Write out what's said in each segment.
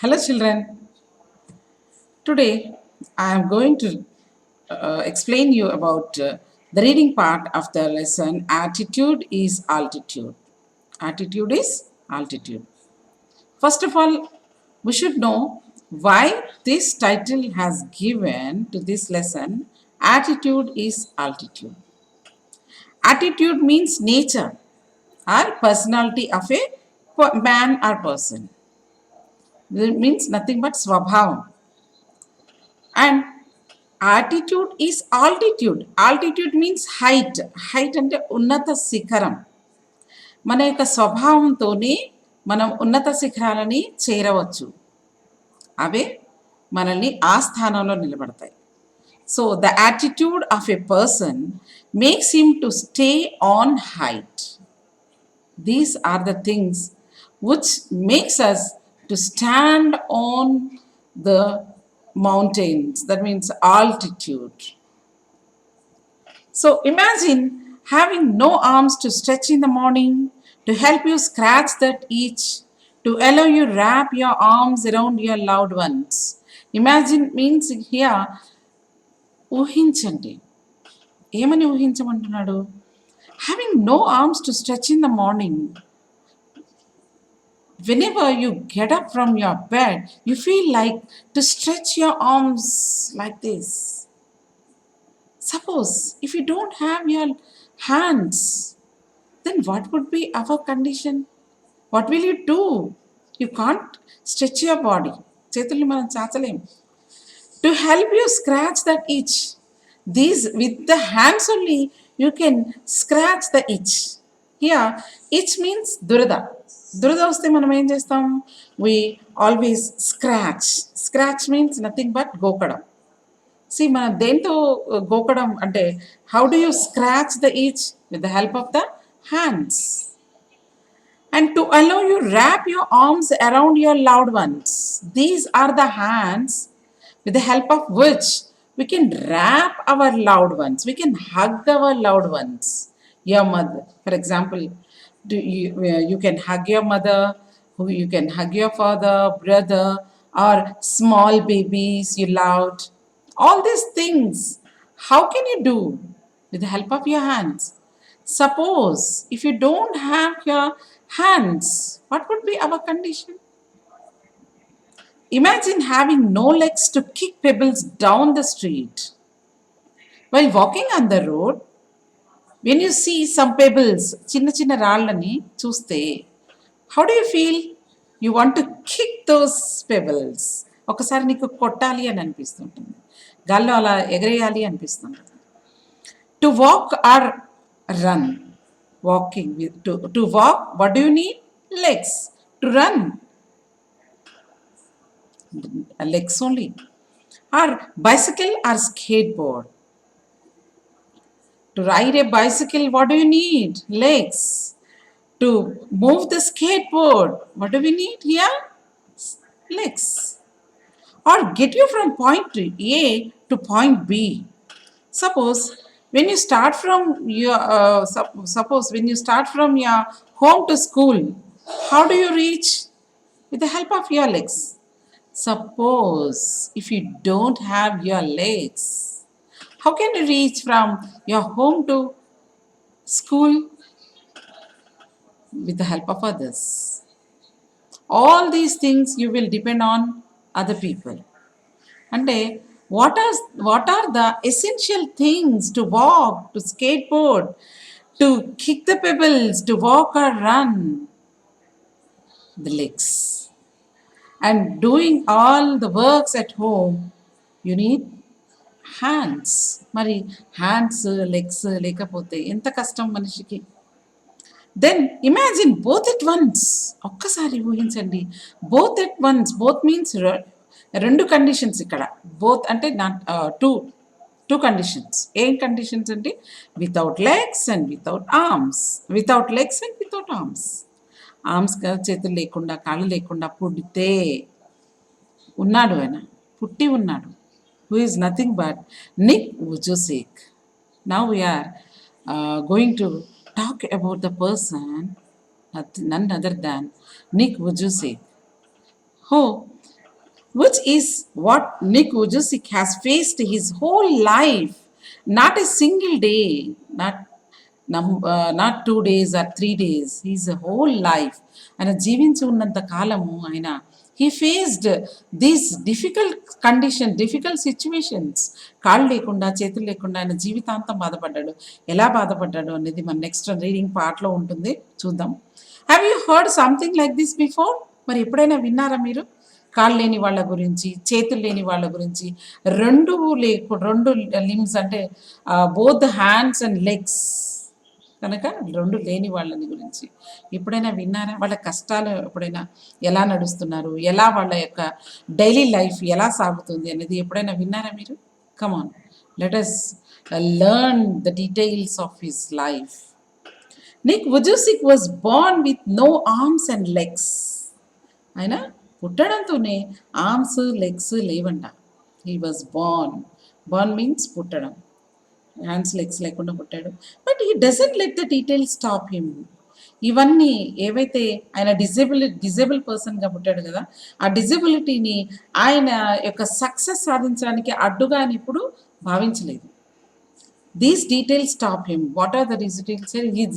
Hello, children. Today, I am going to explain you about the reading part of the lesson. Attitude is altitude. Attitude is altitude. First of all, we should know why this title has given to this lesson. Attitude is altitude. Attitude means nature or personality of a man or person. It means nothing but swabhavam. And altitude is altitude. Altitude means height. Height అంటే ఉన్నత శిఖరం. మన యొక్క స్వభావంతోనే మనం ఉన్నత శిఖరాలని చేరవచ్చు. అవే మనల్ని ఆ స్థానంలో నిలబడతాయి. So the attitude of a person makes him to stay on height. These are the things which makes us to stand on the mountains. That means altitude. So imagine having no arms to stretch in the morning, to help you scratch that itch, to allow you wrap your arms around your loved ones. Imagine means here ఊహించండి. ఏమని ఊహించమంటున్నాడు? Having no arms to stretch in the morning. Whenever you get up from your bed, you feel like to stretch your arms like this. Suppose if you don't have your hands, then what would be our condition? What will you do? You can't stretch your body. చేతుల్ని మనం చాచలేం. To help you scratch that itch. These with the hands only you can scratch the itch. Here itch means దురద. దురద వస్తే మనం ఏం చేస్తాం? We always scratch. Scratch means nothing but గోకడం. See, మనం దేంతో గోకడం అంటే how do you scratch the itch? With the help of the hands. And to allow you wrap your arms around your loved ones. These are the hands with the help of which we can wrap our loved ones. We can hug our loved ones. Your mother, for example, you can hug your mother, you can hug your father, brother, or small babies you loved. All these things, how can you do? With the help of your hands. Suppose if you don't have your hands, what would be our condition? Imagine having no legs to kick pebbles down the street. While walking on the road, when you see some pebbles, chinna chinna రాళ్ళని చూస్తే, how do you feel? You want to kick those pebbles. ఒకసారి నీకు కొట్టాలి అని అనిపిస్తుంటుంది. గాల్లో అలా ఎగరేయాలి అనిపిస్తుంటుంది. To walk or run. Walking. To walk, what do you need? Legs. To run, legs only. Or bicycle or skateboard. To ride a bicycle, what do you need? Legs. To move the skateboard, what do we need here? Legs. Or get you from point A to point B. Suppose when you start from your home to school, how do you reach? With the help of your legs. Suppose if you don't have your legs, how can you reach from your home to school? With the help of others. All these things you will depend on other people. అంటే what are the essential things to walk, to skateboard, to kick the pebbles, to walk or run? The legs. And doing all the works at home, you need hands. మరి hands legs లేకపోతే ఎంత కష్టం మనిషికి. Then imagine both at once. ఒక్కసారి ఊహించండి. Both at once. Both means రెండు conditions ఇక్కడ. Both అంటే నాట్ టూ కండిషన్స్. ఏం కండిషన్స్ అంటే without legs and without arms. Without legs and without arms. Arms చేతులు లేకుండా కాళ్ళు లేకుండా పుడితే ఉన్నాడు ఆయన, పుట్టి ఉన్నాడు. Who is nothing but Nick Vujicic. Now we are going to talk about the person, none other than Nick Vujicic, who which is what Nick Vujicic has faced his whole life. Not a single day, not 2 days or 3 days, his whole life. ఆయన జీవించి ఉన్నంత కాలము ఆయన he faced these difficult conditions, difficult situations. కాళ్ళు లేకుండా చేతులు లేకుండా ఆయన జీవితాంతం బాధపడ్డాడు. ఎలా బాధపడ్డాడు అనేది మన నెక్స్ట్ రీడింగ్ పార్ట్లో ఉంటుంది, చూద్దాం. Have you heard something like this before? మరి ఎప్పుడైనా విన్నారా మీరు కాళ్ళు లేని వాళ్ళ గురించి, చేతులు లేని వాళ్ళ గురించి, రెండు లిమ్స్ అంటే బోత్ హ్యాండ్స్ అండ్ లెగ్స్ కనుక రెండు లేని వాళ్ళని గురించి ఎప్పుడైనా విన్నారా? వాళ్ళ కష్టాలు ఎప్పుడైనా ఎలా నడుస్తున్నారు, ఎలా వాళ్ళ యొక్క డైలీ లైఫ్ ఎలా సాగుతుంది అనేది ఎప్పుడైనా విన్నారా మీరు? కమాన్, let us learn the details of his life. Nick Vujicic was born with no arms and legs. ఆయన పుట్టడంతోనే ఆర్మ్స్ లెగ్స్ లేవంట. హీ వాజ్ బోర్న్ మీన్స్ పుట్టడం, హ్యాండ్స్ లెగ్స్ లేకుండా పుట్టాడు. But he doesn't let the details stop him. ఇవన్నీ ఏవైతే ఆయన disable పర్సన్గా పుట్టాడు కదా, ఆ డిజబిలిటీని ఆయన యొక్క సక్సెస్ సాధించడానికి అడ్డుగా అని ఇప్పుడు భావించలేదు. These details stop him. What are the details? His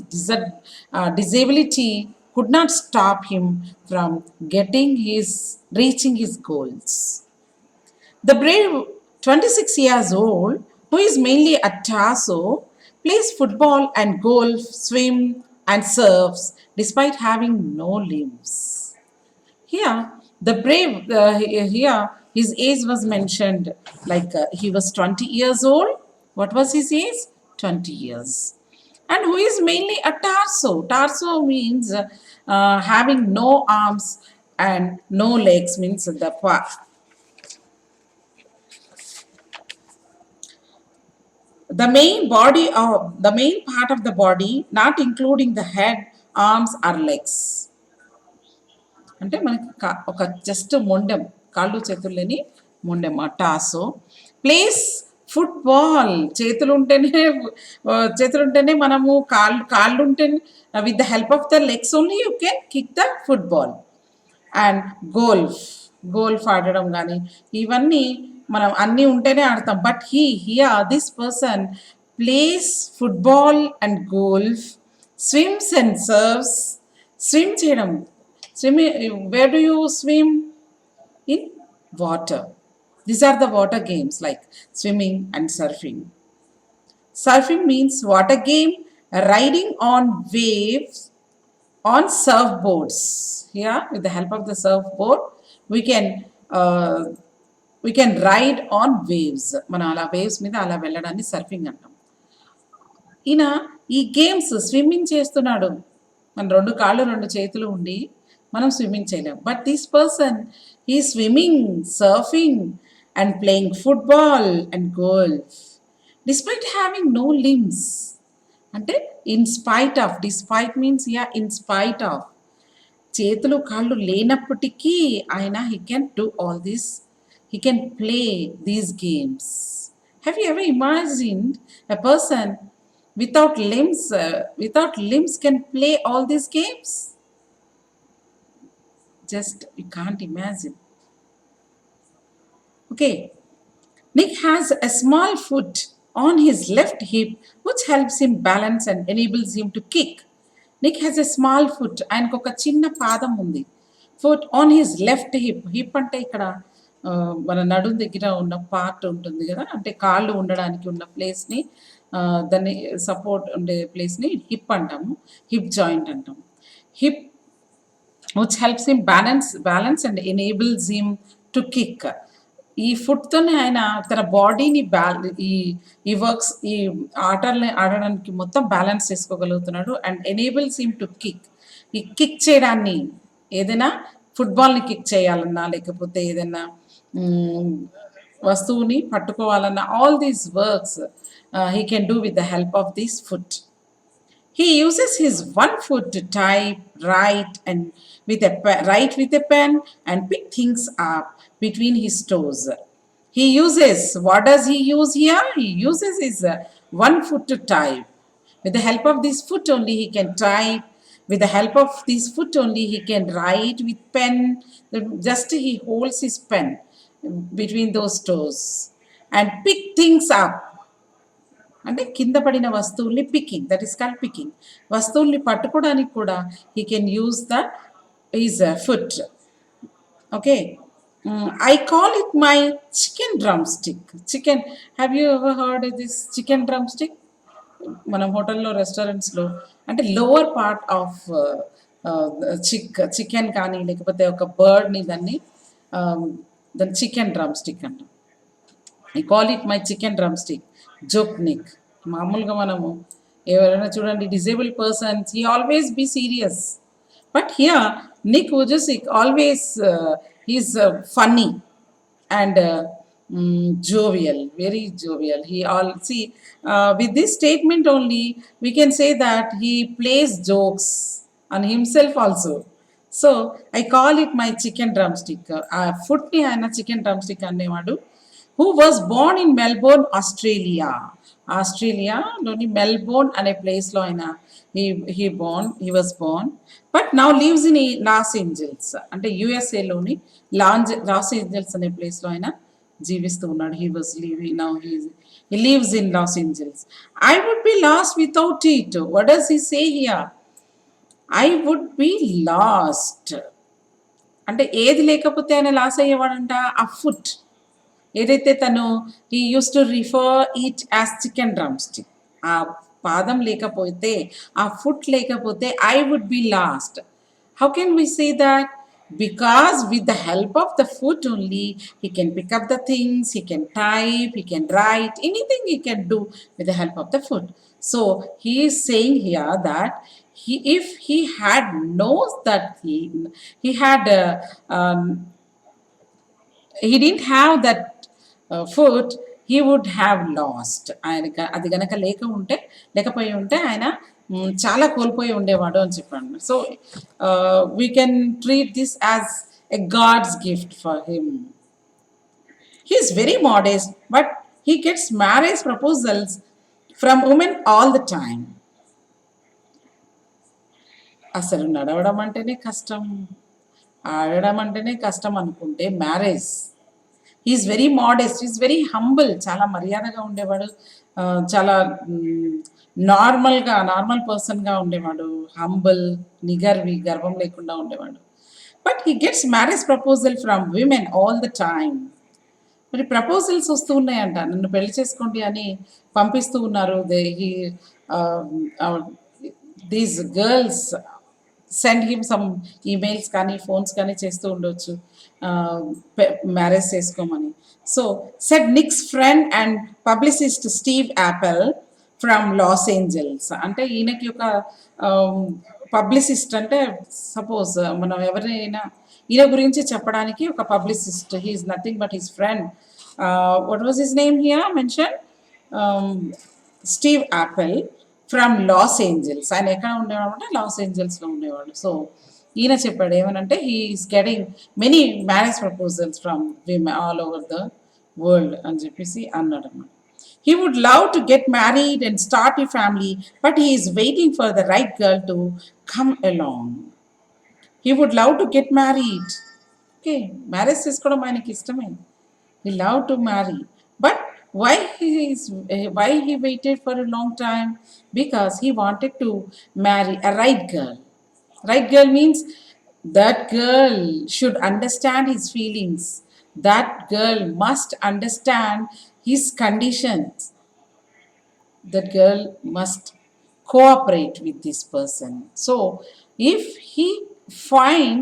disability could not stop him from reaching his goals. The brave 26 years old, who is mainly a torso, plays football and golf, swim and surfs despite having no limbs. Here, the brave, here his age was mentioned like he was 20 years old. What was his age? 20 years. And who is mainly a torso? Torso means having no arms and no legs, means the main part of the body, not including the head, arms or legs. అంటే మనకి ఒక just మొండెం, కాళ్ళు చేతులు లేని మొండెం, టాసో. Place football, చేతులు ఉంటేనే మనము కాళ్ళు ఉంటేనే, with the help of the legs only you can kick the football. And golf ఆడడం కానీ ఇవన్నీ మనం అన్నీ ఉంటేనే ఆడతాం. But this person place football and golf, SVIMS and serves. Swim చేయడం, where do you swim? In water. These are the water games like swimming and surfing. Surfing means water game, riding on waves on surfboards. Here, with the help of the surfboard, we can ride on waves. మనం అలా waves మీద అలా వెళ్ళడాన్ని surfing అంటాం. ఈయన ఈ games swimming చేస్తున్నాడు, మన రెండు కాళ్ళు రెండు చేతులు ఉండి మనం స్విమ్మింగ్ చేయలేం. బట్ దిస్ పర్సన్ ఈ swimming, surfing and playing football and golf despite having no limbs. అంటే despite means in spite of, చేతులు కాళ్ళు లేనప్పటికీ ఆయన he can do all this, he can play these games. Have you ever imagined a person without limbs can play all these games? Just you can't imagine. Okay, Nick has a small foot on his left hip which helps him balance and enables him to kick. Nick has a small foot, ఆయనకు ఒక చిన్న పాదం ఉంది. Foot on his left hip అంటే ఇక్కడ మన నడుం దగ్గర ఉన్న పార్ట్ ఉంటుంది కదా, అంటే కాళ్ళు ఉండడానికి ఉన్న ప్లేస్ని, దాన్ని సపోర్ట్ ఉండే ప్లేస్ని హిప్ అంటాము, హిప్ జాయింట్ అంటాము. Hip which helps him balance and enables him to kick. ఈ ఫుట్తోనే ఆయన తన బాడీని ఈ వర్క్స్, ఈ ఆటల్ని ఆడడానికి మొత్తం బ్యాలెన్స్ చేసుకోగలుగుతున్నాడు. And enables him to kick. ఈ కిక్ చేయడాన్ని, ఏదైనా ఫుట్బాల్ని కిక్ చేయాలన్నా, లేకపోతే ఏదైనా వస్తువుని పట్టుకోవాలన్నా, all these works he can do with the help of this foot. He uses his one foot to type, write with a pen and pick things up between his toes. What does he use here? He uses his one foot to type. With the help of this foot only he can type. With the help of this foot only he can write with pen. Just he holds his pen. between those toes and pick things up. అంటే కింద పడిన వస్తువుల్ని picking, that is called picking. వస్తువుల్ని పట్టుకోవడానికి కూడా he can use the is foot. Okay, I call it my chicken drum stick. Chicken, have you ever heard this chicken drum stick? మనం హోటల్లో రెస్టారెంట్స్లో అంటే లోవర్ పార్ట్ ఆఫ్ చికెన్ కానీ లేకపోతే ఒక బర్డ్ని దాన్ని దాన్ని చికెన్ డ్రమ్ స్టిక్ అంటాం. I call it my chicken drumstick. Joke Nick. మామూలుగా మనము ఎవరైనా చూడండి disable persons, he always be serious, but here Nick Vujicic always he's funny and jovial, very jovial. He all see with this statement only we can say that he plays jokes on himself also. So I call it my chicken drumstick. Foot ni aina chicken drumstick annevadu, who was born in Melbourne, Australia. Australia-loni Melbourne ane place lo aina he was born, but now lives in Los Angeles. అంటే USA-loni Los Angeles అనే ప్లేస్లో ఆయన జీవిస్తూ ఉన్నాడు. he was living, now he lives in Los Angeles. I would be lost without it. What does he say here? I would be lost. అంటే ఏది లేకపోతే ఆయన లాస్ అయ్యేవాడంట? ఆ ఫుట్. ఏదైతే తను he used to refer it as chicken drumstick. ఆ పాదం లేకపోతే, ఆ ఫుట్ లేకపోతే I would be lost. How can we say that? Because with the help of the foot only he can pick up the things, he can type, he can write, anything he can do with the help of the foot. So he is saying here that if he had knows that he had he didn't have that foot, he would have lost. ఆయన అది గనక లేకపోయి ఉంటే ఆయన చాలా కోల్పోయి ఉండేవాడు అని చెప్పాను. So we can treat this as a god's gift for him. He is very modest, but he gets marriage proposals from women all the time. అసలు నడవడం అంటేనే కష్టం, ఆడడం అంటేనే కష్టం అనుకుంటే marriage. He is very modest, is very humble. చాలా మర్యాదగా ఉండేవాడు, చాలా నార్మల్ పర్సన్గా ఉండేవాడు, హంబుల్, గర్వం లేకుండా ఉండేవాడు. But he gets marriage proposal from women all the time. మరి ప్రపోజల్స్ వస్తూ ఉన్నాయంట, నన్ను పెళ్లి చేసుకోండి అని పంపిస్తూ ఉన్నారు. These girls send him some emails కానీ ఫోన్స్ కానీ చేస్తూ ఉండొచ్చు మ్యారేజ్ చేసుకోమని. So said Nick's friend and publicist Steve Apple from Los Angeles. అంటే ఈయనకి ఒక పబ్లిసిస్ట్ అంటే సపోజ్ మనం ఎవరైనా ఈయన గురించి చెప్పడానికి ఒక publicist, he is nothing but his friend. What was his name here mention? Steve Apple from Los Angeles. ఆయన ఎక్కడ ఉండేవాడు అంటే లాస్ ఏంజల్స్లో ఉండేవాడు. సో ఈయన చెప్పాడు ఏమనంటే he is getting many marriage proposals from women all over the world అని చెప్పేసి అన్నాడు అన్నమాట. He would love to get married and start a family, but he is waiting for the right girl to come along. He would love to get married. Okay, marriage చేసుకోవడం ఆయనకి ఇష్టమే. He loved to marry, but why he waited for a long time? Because he wanted to marry a right girl. Right girl means that girl should understand his feelings. That girl must understand his conditions. That girl must cooperate with this person. So if he find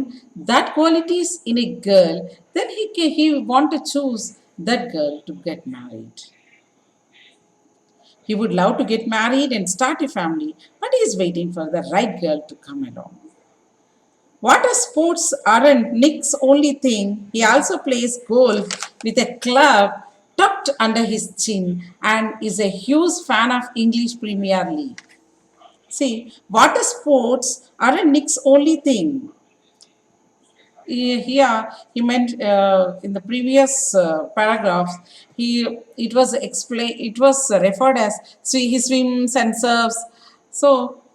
that qualities in a girl, then he want to choose that girl to get married. He would love to get married and start a family, but he is waiting for the right girl to come along. Water sports aren't Nick's only thing. He also plays golf with a club tucked under his chin and is a huge fan of English Premier League. See, water sports aren't Nick's only thing. Here he meant in the previous paragraphs it was referred as he swims and surfs. So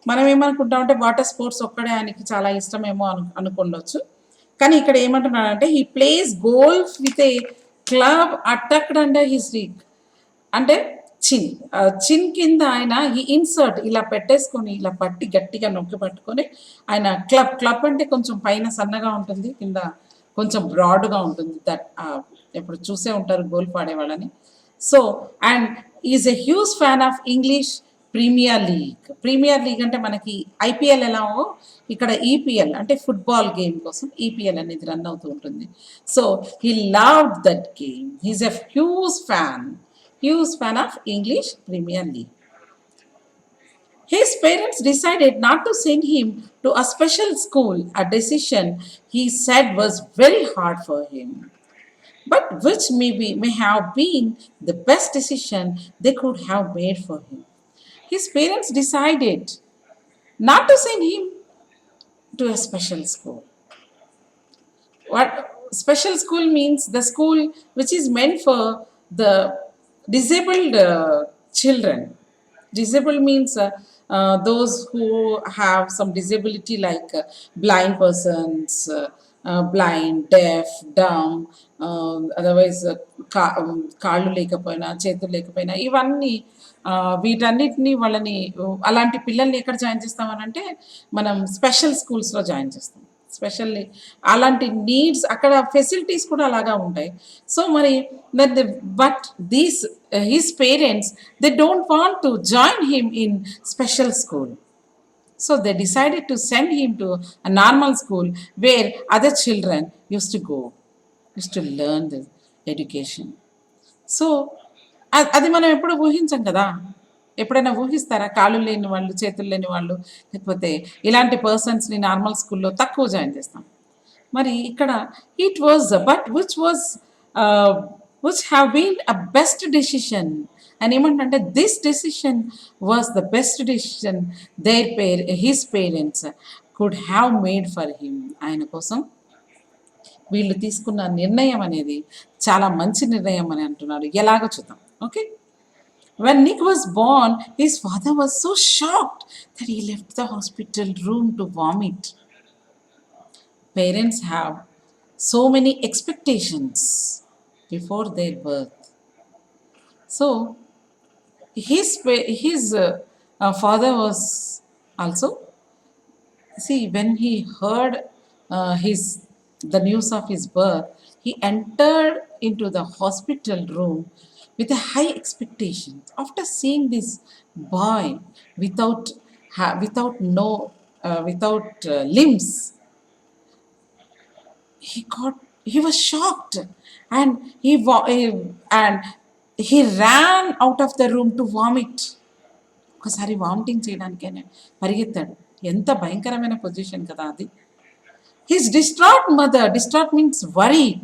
మనం ఏమనుకుంటామంటే water sports ఒక్కడే ఆయనకి చాలా ఇష్టమేమో అనుకుండొచ్చు, కానీ ఇక్కడ ఏమంటున్నాడంటే he plays golf with a club tucked under his రీక్ అంటే చిన్ చిన్ కింద ఆయన ఈ ఇన్సర్ట్ ఇలా పెట్టేసుకొని ఇలా పట్టి గట్టిగా నొక్కి పట్టుకొని ఆయన క్లబ్ క్లబ్ అంటే కొంచెం పైన సన్నగా ఉంటుంది, కింద కొంచెం బ్రాడ్గా ఉంటుంది. దట్ ఎప్పుడు చూసే ఉంటారు గోల్ పాడే వాళ్ళని. So and is a huge fan of English Premier League. Premier League అంటే మనకి ఐపీఎల్ ఎలాగో ఇక్కడ ఈపీఎల్ అంటే ఫుట్బాల్ గేమ్ కోసం ఈపీఎల్ అనేది రన్ అవుతూ ఉంటుంది. So he loved that game. He's a huge fan of English Premier League. His parents decided not to send him to a special school, a decision he said was very hard for him, but which may have been the best decision they could have made for him. His parents decided not to send him to a special school. What special school means? The school which is meant for the disabled children. Disabled means those who have some disability like blind persons, blind, deaf, dumb, otherwise కాళ్ళు లేకపోయినా చేతులు లేకపోయినా ఇవన్నీ వీటన్నిటిని వాళ్ళని అలాంటి పిల్లల్ని ఎక్కడ జాయిన్ చేస్తామనంటే మనం స్పెషల్ స్కూల్స్లో జాయిన్ చేస్తాం. స్పెషల్లీ అలాంటి నీడ్స్ అక్కడ ఫెసిలిటీస్ కూడా అలాగా ఉంటాయి. సో మరి but these his parents they don't want to join him in special school. So they decided to send him to a normal school where other children use to learn the education. So అది మనం ఎప్పుడు ఊహించం కదా. ఎప్పుడైనా ఊహిస్తారా కాళ్ళు లేని వాళ్ళు, చేతులు లేని వాళ్ళు, లేకపోతే ఇలాంటి పర్సన్స్ని నార్మల్ స్కూల్లో తక్కువ జాయిన్ చేస్తాం. మరి ఇక్కడ it was but which have been a best decision అని ఏమంటే this decision was the best decision his parents could have made for him. ఆయన కోసం వీళ్ళు తీసుకున్న నిర్ణయం అనేది చాలా మంచి నిర్ణయం అని అంటున్నాడు. ఎలాగో చూద్దాం. Okay. When Nick was born, his father was so shocked that he left the hospital room to vomit. Parents have so many expectations before their birth. So his father was also, see, when he heard the news of his birth, he entered into the hospital room with a high expectation. After seeing this boy without limbs, he was shocked, and he ran out of the room to vomit. ఒకసారి vomiting చేయడానికైనా పరిగెత్తాడు. ఎంత భయంకరమైన position కదా అది. His distraught means worried.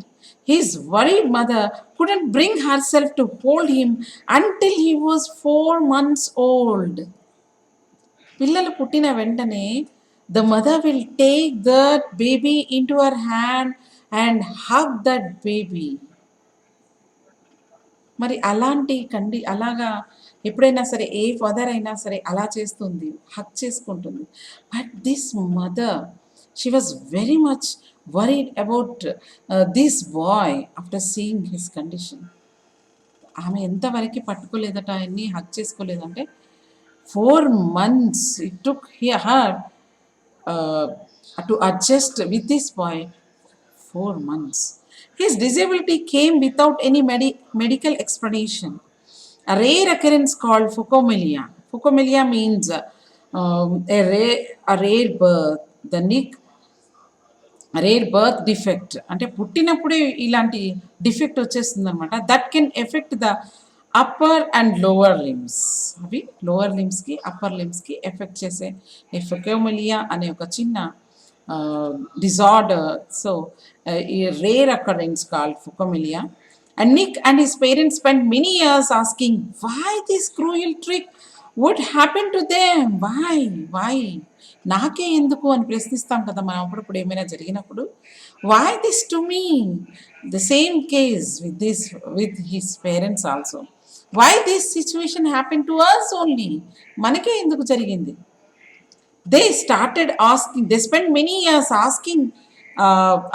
His worried mother couldn't bring herself to hold him until he was 4 months old. పిల్లలు పుట్టిన వెంటనే the mother will take that baby into her hand and hug that baby. మరి అలాగా ఎప్పుడైనా సరే ఏ father అయినా సరే అలా చేస్తుంది, హక్ చేసుకుంటుంది. But this mother, she was very much worried about this boy after seeing his condition. ఆమె ఎంతవరకు పట్టుకోలేదట, ఆయన్ని Haq చేసుకోలేదంటే 4 months it took her to adjust with this boy. 4 months. His disability came without any medical explanation. A rare occurrence called phocomelia. Phocomelia means a rare birth. The Nick rare birth defect అంటే పుట్టినప్పుడే ఇలాంటి defect వచ్చేస్తుంది అనమాట. That can affect the upper and lower limbs. అవి lower లిమ్స్కి అప్పర్ లిమ్స్కి affect చేసే ఫొకోమెలియా అనే ఒక చిన్న డిజార్డర్. సో ఈ rare occurrence called phocomelia. And Nick and his parents spent many years asking why this cruel trick would happen to them. Why? నాకే ఎందుకు అని ప్రశ్నిస్తాం కదా మనం అప్పుడప్పుడు ఏమైనా జరిగినప్పుడు. Why this to me? The same case with his parents also. Why this situation happen to us only? మనకే ఎందుకు జరిగింది? They spent many years asking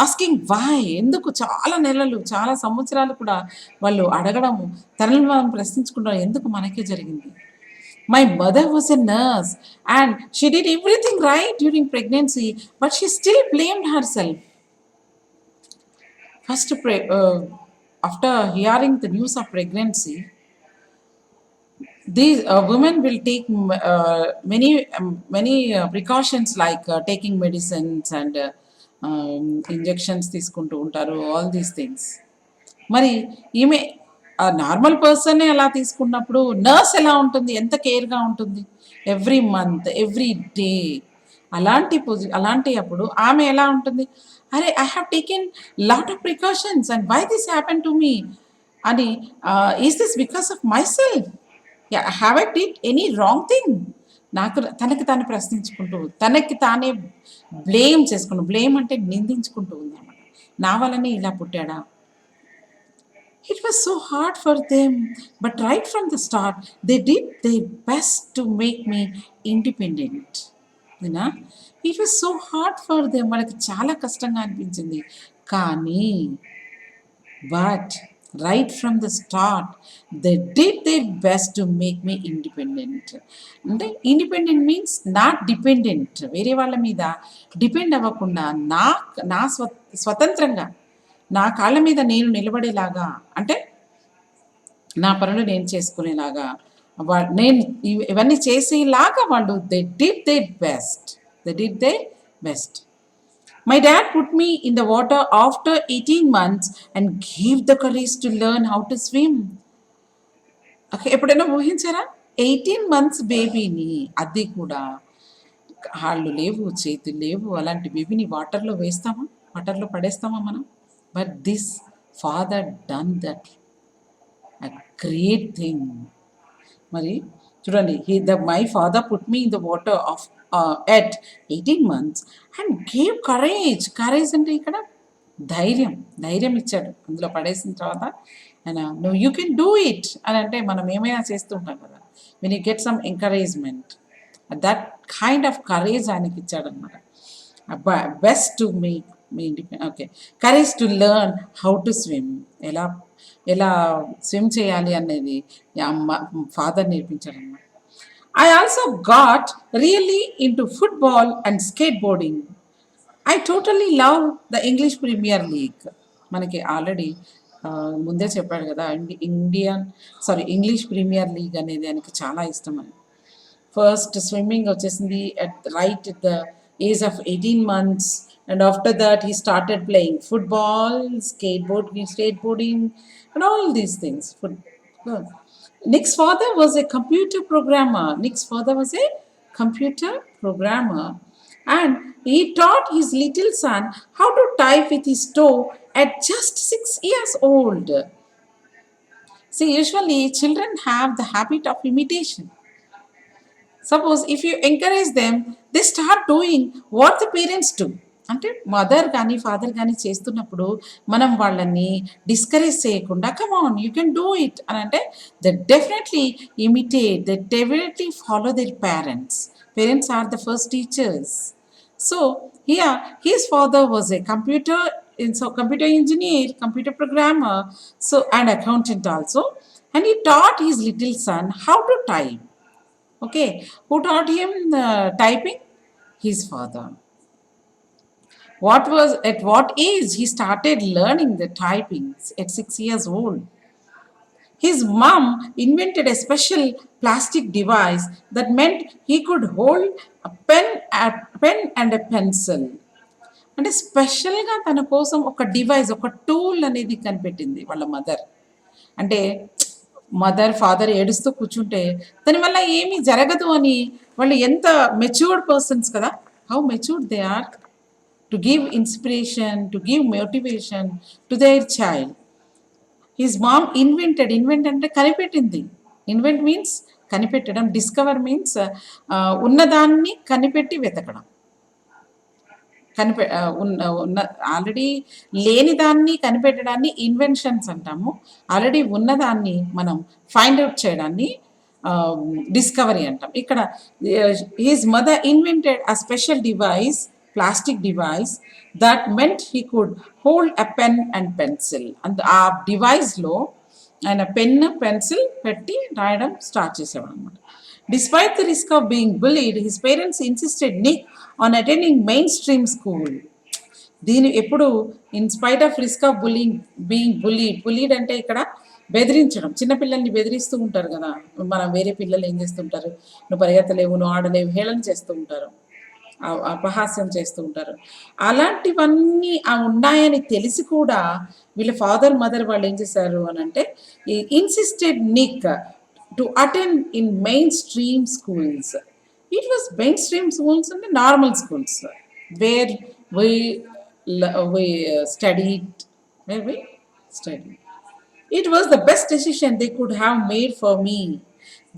asking why, ఎందుకు, చాలా నెలలు చాలా సంవత్సరాలు కూడా వాళ్ళు అడగడము, తనని మనం ప్రశ్నించుకుంటాం, ఎందుకు మనకే జరిగింది. My mother was a nurse and she did everything right during pregnancy but she still blamed her self. First after hearing the news of pregnancy, these women will take many precautions like taking medicines and injections తీసుకుంటూ ఉంటారు, all these things. మరి ఈమె normal పర్సనే అలా తీసుకున్నప్పుడు nurse ఎలా ఉంటుంది, ఎంత కేర్గా ఉంటుంది, ఎవ్రీ మంత్ ఎవ్రీ డే. అలాంటి అప్పుడు ఆమె ఎలా ఉంటుంది, అరే I have taken lot of precautions and why this happen to me అని, is this because of myself, have I did any wrong thing. తనకి తాను ప్రశ్నించుకుంటూ, తనకి తానే బ్లేమ్ చేసుకుంటూ, బ్లేమ్ అంటే నిందించుకుంటూ ఉంది అన్నమాట. నా వల్లనే ఇలా పుట్టాడా. It was so hard for them, but right from the start, they did their best to make me independent. It was so hard for them. వాళ్ళకి చాలా కష్టంగా అనిపించింది. కానీ but right from the start they did their best to make me independent. అంటే independent means not dependent, వేరే వాళ్ళ మీద depend అవ్వకుండా నా స్వతంత్రంగా నా కాళ్ళ మీద నేను నిలబడేలాగా, అంటే నా పనులు నేను చేసుకునేలాగా, నేను ఇవన్నీ చేసేలాగా వాళ్ళు they did their best. My dad put me in the water after 18 months and gave the courage to learn how to swim. Okay, ఎప్పుడైనా ఊహించారా 18 months బేబీని, అది కూడా కాళ్ళు లేవు చేతులు లేవు, అలాంటి బేబీని వాటర్లో వేస్తామా, వాటర్లో పడేస్తామా మనం? But this father done that a great thing. మరి చూడండి, my father put me in the water of at 18 months and gave courage. Courage అంటే ఇక్కడ ధైర్యం ఇచ్చాడు. అందులో పడేసిన తర్వాత ఆయన నువ్వు యూ కెన్ డూ ఇట్ అని అంటే మనం ఏమైనా చేస్తుంటాం కదా, when you get some encouragement, that kind of courage ఆయనకి ఇచ్చాడనమాట. Best to make me independent. Okay, courage to learn how to swim, ఎలా స్విమ్ చేయాలి అనేది ఫాదర్ నేర్పించాడు అనమాట. I also got really into football and skateboarding. I totally love the English Premier League. మనకి already ముందే చెప్పాడు కదా, ఇంగ్లీష్ ప్రీమియర్ లీగ్ అనేది ఆయనకి చాలా ఇష్టం అని. ఫస్ట్ స్విమ్మింగ్ వచ్చేసింది at the age of 18 months, and after that he started playing football, skateboarding and all these things. Nick's father was a computer programmer. And he taught his little son how to type with his toe at just 6 years old. See, usually children have the habit of imitation. Suppose if you encourage them, they start doing what the parents do. అంటే mother కానీ father కానీ చేస్తున్నప్పుడు మనం వాళ్ళని discourage చేయకుండా come on you can do it అని అంటే they definitely imitate, they definitely follow their parents are the first teachers. So here his father was a computer engineer, computer programmer, and accountant also, and he taught his little son how to type. Okay, who taught him typing? His father. At what age he started learning the typing? At 6 years old. His mom invented a special plastic device that meant he could hold a pen and a pencil. అంటే స్పెషల్గా తన కోసం ఒక device, ఒక tool అనేది కనిపెట్టింది వాళ్ళ mother. అంటే ఫాదర్ ఏడుస్తూ కూర్చుంటే దానివల్ల ఏమీ జరగదు అని, వాళ్ళు ఎంత మెచ్యూర్డ్ పర్సన్స్ కదా, how matured they are to give inspiration, to give motivation to their child. His mom invent అంటే కనిపెట్టింది. Invent means కనిపెట్టడం, డిస్కవర్ మీన్స్ ఉన్నదాన్ని కనిపెట్టి వెతకడం. ఆల్రెడీ లేని దాన్ని కనిపెట్టడాన్ని ఇన్వెన్షన్స్ అంటాము. ఆల్రెడీ ఉన్నదాన్ని మనం ఫైండ్ అవుట్ చేయడాన్ని డిస్కవరీ అంటాం. ఇక్కడ his mother invented a special device, plastic device that meant he could hold a pen and pencil. And ఆ డివైస్లో ఆయన పెన్ పెన్సిల్ పెట్టి రాయడం స్టార్ట్ చేసేవాడు అనమాట. Despite the risk of being bullied, his parents insisted Nick on attending mainstream school. దీని ఎప్పుడు in spite of risk of being bullied అంటే ఇక్కడ బెదిరించడం. చిన్నపిల్లల్ని బెదిరిస్తూ ఉంటారు కదా, మనం వేరే పిల్లలు ఏం చేస్తుంటారు, నువ్వు పరిగెత్తలేవు, నువ్వు ఆడలేవు, హేళన చేస్తూ ఉంటారు, అపహాస్యం చేస్తూ ఉంటారు. అలాంటివన్నీ ఉన్నాయని తెలిసి కూడా వీళ్ళ ఫాదర్ మదర్ వాళ్ళు ఏం చేశారు అని అంటే, insisted Nick to attend in mainstream schools. It was mainstream schools అంటే normal schools where we studied. It was the best decision they could have made for me.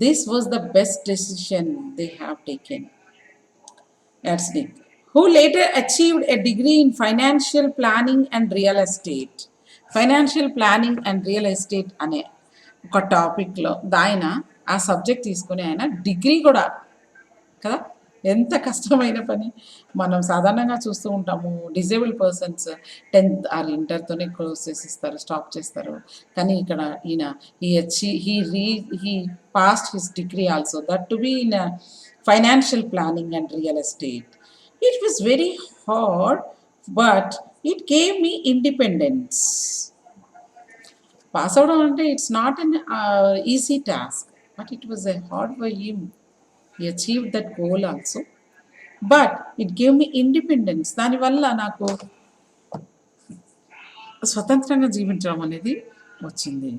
This was the best decision they have taken. That's Nick, who later achieved a degree in financial planning and real estate. Financial planning and real estate అనే ఒక టాపిక్లో ఆయన ఆ subject తీసుకుని ఆయన degree కూడా, కదా ఎంత కష్టమైన పని. మనం సాధారణంగా చూస్తూ ఉంటాము, డిజేబుల్డ్ పర్సన్స్ 10th ఆర్ ఇంటర్తోనే క్లోజ్ చేసిస్తారు, స్టాప్ చేస్తారు. కానీ ఇక్కడ ఈయన he passed his degree also, that to be in financial planning and real estate. It was very hard but it gave me independence. Pass అవడం అంటే it's not an easy task, but it was a hard for him. He achieved that goal also, but it gave me independence. దానివల్ల నాకు స్వతంత్రంగా జీవించడం అనేది వచ్చింది.